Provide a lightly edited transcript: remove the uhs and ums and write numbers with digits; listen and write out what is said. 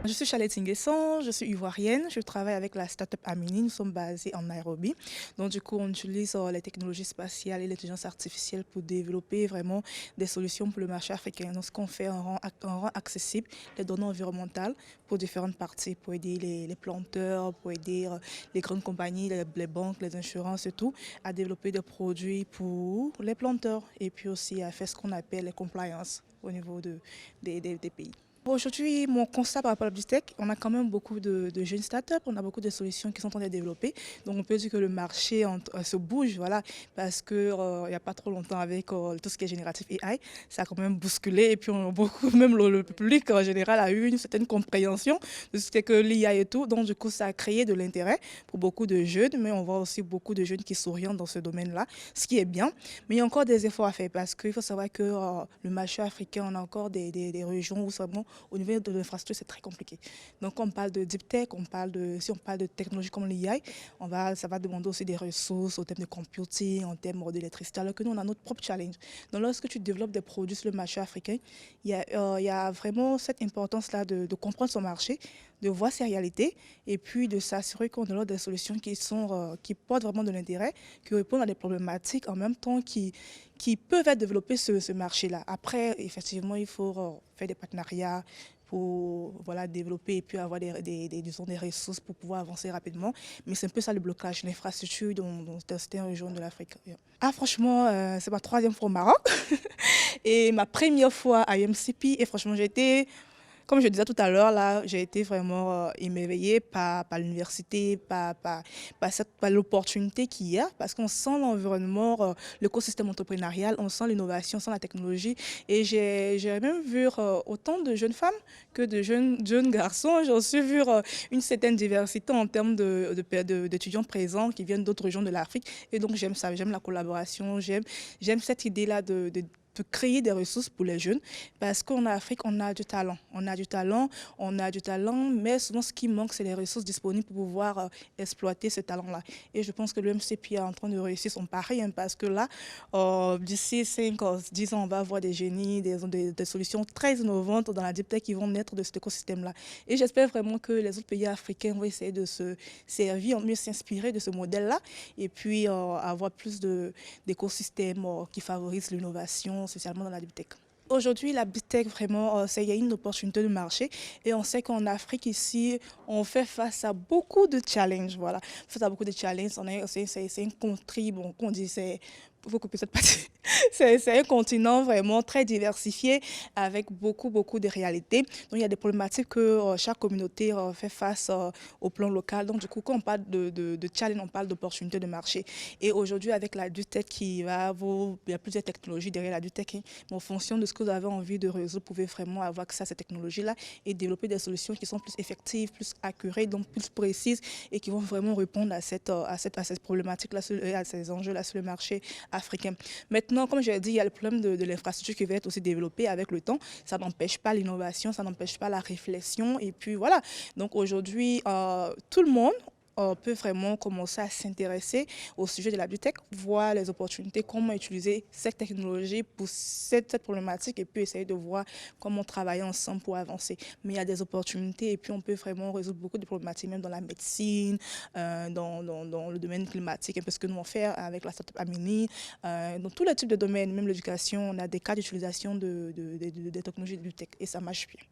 Je suis Charlotte Nguesson, je suis ivoirienne, je travaille avec la start-up Amini, nous sommes basés en Nairobi. Donc du coup, on utilise les technologies spatiales et l'intelligence artificielle pour développer vraiment des solutions pour le marché africain. Donc ce qu'on fait, on rend accessible les données environnementales pour différentes parties, pour aider les planteurs, pour aider les grandes compagnies, les banques, les assurances et tout, à développer des produits pour les planteurs et puis aussi à faire ce qu'on appelle les compliance au niveau des pays. Aujourd'hui, mon constat par rapport à la tech, on a quand même beaucoup de jeunes startups, on a beaucoup de solutions qui sont en train de développer. Donc on peut dire que le marché se bouge, voilà, parce que il n'y a pas trop longtemps avec tout ce qui est génératif AI, ça a quand même bousculé et puis beaucoup, même le public en général a eu une certaine compréhension de ce qu'est que l'IA et tout. Donc du coup, ça a créé de l'intérêt pour beaucoup de jeunes, mais on voit aussi beaucoup de jeunes qui s'orientent dans ce domaine-là, ce qui est bien. Mais il y a encore des efforts à faire parce qu'il faut savoir que le marché africain, on a encore des régions où vraiment au niveau de l'infrastructure, c'est très compliqué. Donc, quand on parle de deep tech, si on parle de technologies comme l'IA, ça va demander aussi des ressources en termes de computing, en termes d'électricité, alors que nous, on a notre propre challenge. Donc, lorsque tu développes des produits sur le marché africain, il y a vraiment cette importance-là de comprendre son marché, de voir ses réalités et puis de s'assurer qu'on développe des solutions qui portent vraiment de l'intérêt, qui répondent à des problématiques en même temps qui peuvent être développées sur ce marché-là. Après, effectivement, il faut faire des partenariats pour voilà, développer et puis avoir disons, des ressources pour pouvoir avancer rapidement. Mais c'est un peu ça le blocage, l'infrastructure dans certaines régions de l'Afrique. Ah, franchement, c'est ma troisième fois au Maroc et ma première fois à UMCP. Et franchement, j'ai été comme je disais tout à l'heure, là, j'ai été vraiment émerveillée par l'université, par l'opportunité qu'il y a, parce qu'on sent l'environnement, l'écosystème entrepreneurial, on sent l'innovation, on sent la technologie. Et j'ai même vu autant de jeunes femmes que de jeunes garçons. J'ai aussi vu une certaine diversité en termes d'étudiants présents qui viennent d'autres régions de l'Afrique. Et donc, j'aime ça, j'aime la collaboration, j'aime cette idée-là de créer des ressources pour les jeunes parce qu'en Afrique, on a du talent. On a du talent, mais souvent ce qui manque, c'est les ressources disponibles pour pouvoir exploiter ce talent-là. Et je pense que le MCP est en train de réussir son pari parce que là, d'ici 5 ou 10 ans, on va avoir des génies, des solutions très innovantes dans la deep tech qui vont naître de cet écosystème-là. Et j'espère vraiment que les autres pays africains vont essayer de se servir, mieux s'inspirer de ce modèle-là et puis avoir plus d'écosystèmes qui favorisent l'innovation spécialement dans la big tech. Aujourd'hui, la big tech, vraiment, il y a une opportunité de marché et on sait qu'en Afrique, ici, on fait face à beaucoup de challenges. Voilà. Face à beaucoup de challenges, c'est un country, bon, qu'on dit, c'est faut couper cette partie. C'est un continent vraiment très diversifié avec beaucoup de réalités. Donc, il y a des problématiques que chaque communauté fait face au plan local. Donc, du coup, quand on parle de challenge, on parle d'opportunités de marché. Et aujourd'hui, avec la DUTEC il y a plusieurs technologies derrière la DUTEC. Mais en fonction de ce que vous avez envie de résoudre, vous pouvez vraiment avoir accès à ces technologies-là et développer des solutions qui sont plus effectives, plus accurées, donc plus précises et qui vont vraiment répondre à cette problématique-là, à ces enjeux-là sur le marché africain. Maintenant, comme j'ai dit, il y a le problème de l'infrastructure qui va être aussi développée avec le temps. Ça n'empêche pas l'innovation, ça n'empêche pas la réflexion. Et puis voilà. Donc aujourd'hui, tout le monde peut vraiment commencer à s'intéresser au sujet de la biotech, voir les opportunités, comment utiliser cette technologie pour cette problématique et puis essayer de voir comment travailler ensemble pour avancer. Mais il y a des opportunités et puis on peut vraiment résoudre beaucoup de problématiques, même dans la médecine, dans le domaine climatique, un peu ce que nous on fait avec la startup Amini, dans tous les types de domaines, même l'éducation, on a des cas d'utilisation des technologies de biotech et ça marche bien.